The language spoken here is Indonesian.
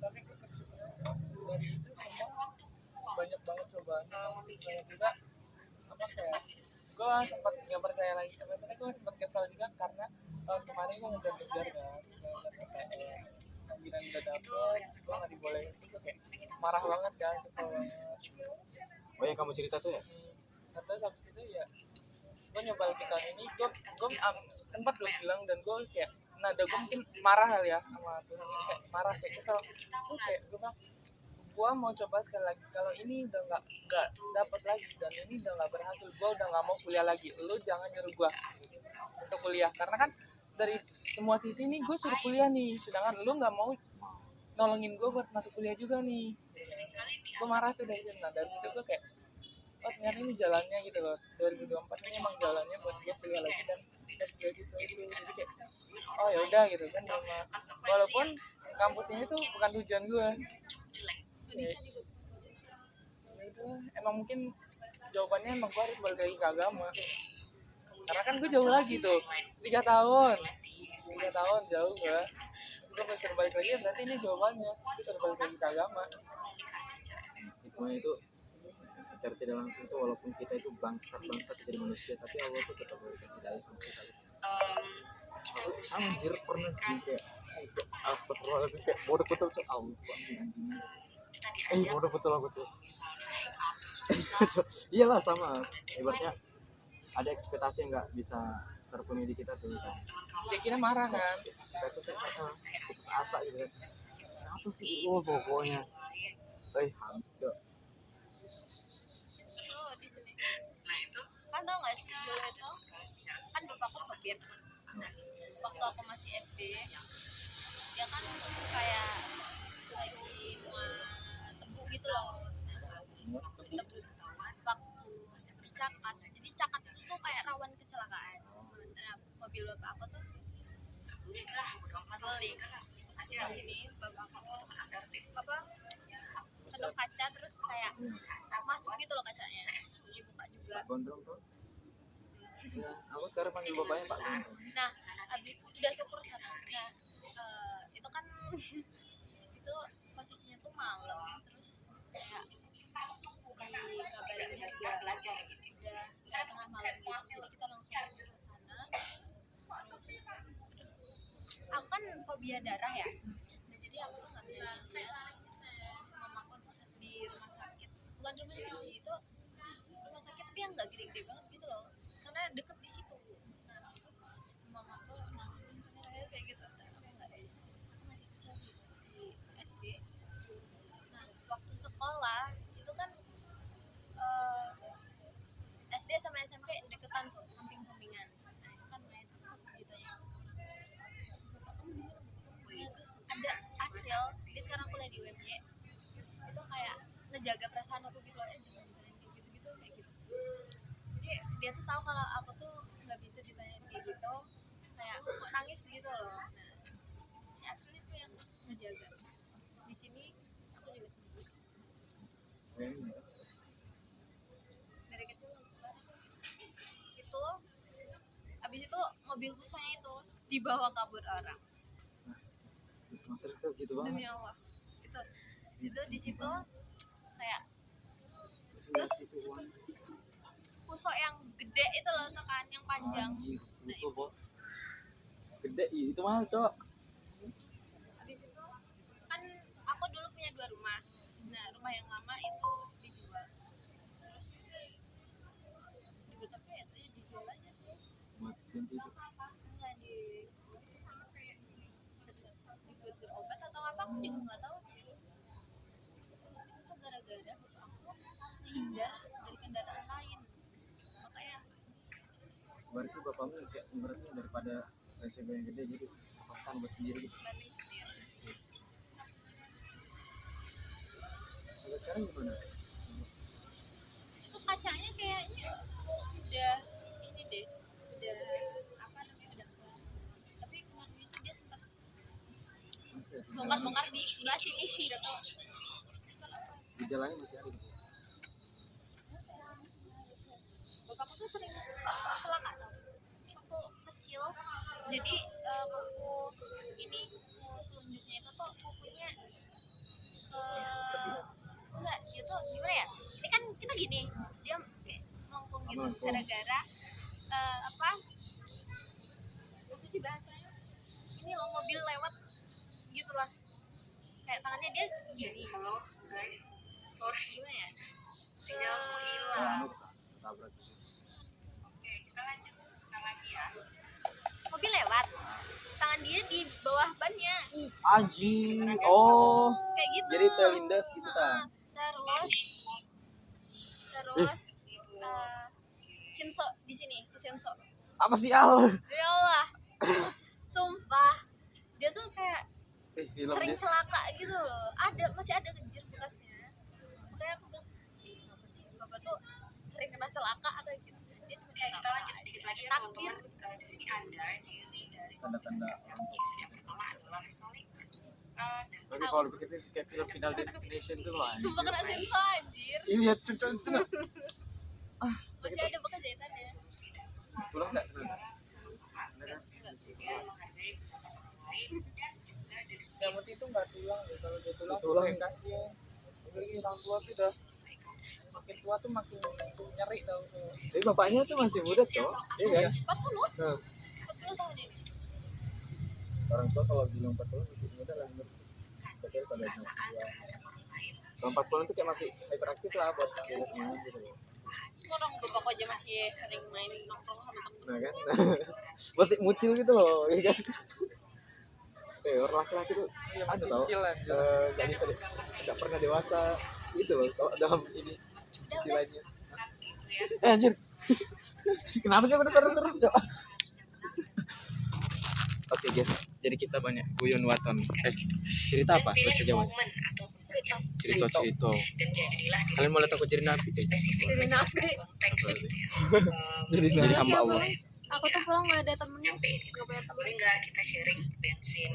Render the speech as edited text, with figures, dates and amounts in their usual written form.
Tapi gue bersyukur dari itu semua banyak banget cobaan, banyak juga apa kayak gue sempat nggak percaya lagi. Maksudnya gue sempat kesal juga karena kemarin gue ngejar-ngejar kan, ngejar PTN, anggaran udah dapet, gue nggak dibolehin, itu kayak marah banget kan, kesel banget. Oh yang kamu cerita tuh ya? Terus habis itu ya gue nyoba lagi tahun ini, gue sempat gue bilang, dan gue kayak nada gue mungkin marah kali ya sama Tuhan, kayak marah, kayak kesel. Gue kayak gue bilang, gue mau coba sekali lagi, kalau ini udah nggak dapat lagi dan ini udah nggak berhasil, gue udah nggak mau kuliah lagi. Lu jangan nyuruh gue untuk kuliah, karena kan dari semua sisi nih gue suruh kuliah nih, sedangkan lu nggak mau nolongin gue buat masuk kuliah juga nih. Gue marah tuh dari situ. Nah dari situ gue kayak, oh ternyata ini jalannya gitu loh, 2024 ini emang jalannya buat gue kuliah lagi dan tes beasiswa itu. Jadi kayak, oh ya udah gitu kan, walaupun kampus ini tuh bukan tujuan gue. Ya udah, emang mungkin jawabannya emang gue harus balik lagi ke agama, karena kan gue jauh lagi tuh 3 tahun jauh gue. Gue bisa balik lagi, berarti ini jawabannya, gue harus balik lagi ke agama. Hikmahnya itu secara tidak langsung tuh, walaupun kita itu bangsat jadi manusia, tapi Allah tuh tetap memberikan hidayah sama kita. Aku anjir pernah kayak astagfirullahaladzim, kayak bodoh betul tuh, anjing bodoh betul aku tuh. Iyalah sama, ibaratnya ada ekspektasi yang nggak bisa terpenuhi di kita tuh kan. Kayak kita marah kan, Kita tuh kayak putus asa gitu kan. Apa sih pokoknya. Habis cok. Kan tau gak sih dulu itu kan bapakku sopir waktu aku masih SD, dia kan kayak lagi tebuk gitu loh, tebuk waktu dicakat. Jadi cakat itu kayak rawan kecelakaan. Nah, mobil bapak aku tuh keliling di sini, bapak aku apa kedok kaca, terus kayak masuk gitu loh kacanya, dibuka juga. Gondrong tuh. Ya, aku sekarang panggil bapaknya Pak Gondrong. Nah, abis sudah syukur sana. Nah, itu kan itu posisinya tuh malam, terus kayak dikabarinnya juga udah tengah malam gitu. Jadi kita langsung ke sana. Aku kan fobia darah ya. Nah, jadi aku tuh nggak bisa sama mamaku di rumah sakit. Bukan rumah sakit sih, itu rumah sakit tapi yang nggak gede-gede banget gitu loh, karena deket di situ. Nah, mamaku nanggung saya gitu, aku nggak bisa, aku masih kecil sih, masih SD. Nah, waktu sekolah itu kan SD sama SMP deketan tuh, samping-sampingan. Nah, itu kan main terus ditanya, terus ada Asil, dia sekarang kuliah di UMY, itu kayak ngejaga perasaan aku gitu loh, jangan ditanya kayak gitu-gitu, kayak gitu. Jadi dia tuh tahu kalau aku tuh nggak bisa ditanya kayak gitu, kayak kok nangis gitu loh. Nah, si Asil itu yang ngejaga. Di sini aku juga dari kecil itu. Abis itu mobil khususnya itu dibawa kabur orang. Itu gitu banget. Demi Allah, itu di situ kayak terus kusuk yang gede itu loh kan, yang panjang. Kusuk bos gede itu mahal cok. Habis itu kan aku dulu punya 2 rumah. Nah, rumah yang lama itu dijual. Terus dibuat apa ya? Dijual aja sih. Buat ganti itu. Enggak dibuat berobat atau apa, aku juga nggak tahu sih. Itu gara-gara aku menghindar dari kendaraan lain, makanya. Berarti bapakmu kayak ibaratnya daripada resiko yang gede jadi paksain buat sendiri gitu. Banding sendiri. Sampai sekarang gimana? Itu kacanya kayaknya udah ini deh, udah apa namanya, udah keras. Tapi kemarin itu dia sempat bongkar-bongkar di sebelah sini udah tau. Di jalannya masih ada gitu. Bapakku tuh sering celaka tau waktu kecil. Jadi kuku ini kuku telunjuknya itu tuh kukunya enggak, dia tuh gimana ya, ini kan kita gini, dia kayak melengkung gitu Melengkung. gara-gara apa sih bahasanya, ini loh mobil lewat gitu lah, kayak tangannya dia gini, gimana ya, anu ketabrak. mobil lewat, tangan dia di bawah bannya, Anjing. Oh. kayak gitu. Jadi terlindas gitu Heeh. ta. Terus Shinso di sini, ke Shinso. Apa sih Al? Ya Allah, sumpah dia tuh kayak Film sering dia. celaka gitu loh. Masih ada anjir bekasnya. Makanya aku bilang, kenapa sih bapak tuh sering kena celaka atau gitu. Dia cuma kayak kita lanjut sedikit lagi ya takdir. Di sini ada ciri dari Tanda-tanda. yang pertama adalah solid. Tapi kalau dipikir kayak film Final Destination tuh lah. Sumpah kena Shinso anjir. Iya, cucuk. Masih ada bekas jahitannya. Tulang enggak sebenarnya? yang penting itu nggak tulang ya, kalau dia tulang Tulang. kayak kasihan. Apalagi orang tua tuh udah makin tua tuh makin nyeri tau tuh. Tapi bapaknya tuh masih muda, Cok. Iya kan? 40? Nah, 40 tahun ini. orang tua kalau bilang 40 masih muda lah menurut. Kecuali pada umur 2. Kalau 40 itu kayak masih hyperaktif lah buat diajak main gitu loh. Orang bapakku aja masih sering main nongkrong sama temen. Nah kan? Masih mucil gitu loh, ya kan? Orang laki-laki tuh Iya ada masih tau kecil anjir. nggak bisa nggak pernah dewasa gitu loh kalau dalam ini sisi lainnya. Anjir. Kenapa sih penasaran terus, Cok? Oke guys, jadi kita banyak guyon waton. Cerita apa bahasa Jawa? momen atau Cerita. dan jadilah diri Kalian mau lihat aku jadi nabi guys? spesifik Jadi dengan nabi. konteks gitu ya. Jadi hamba Allah. Aku tuh pulang gak ada temennya. Nyampe ini Gak punya temen. boleh nggak kita sharing bensin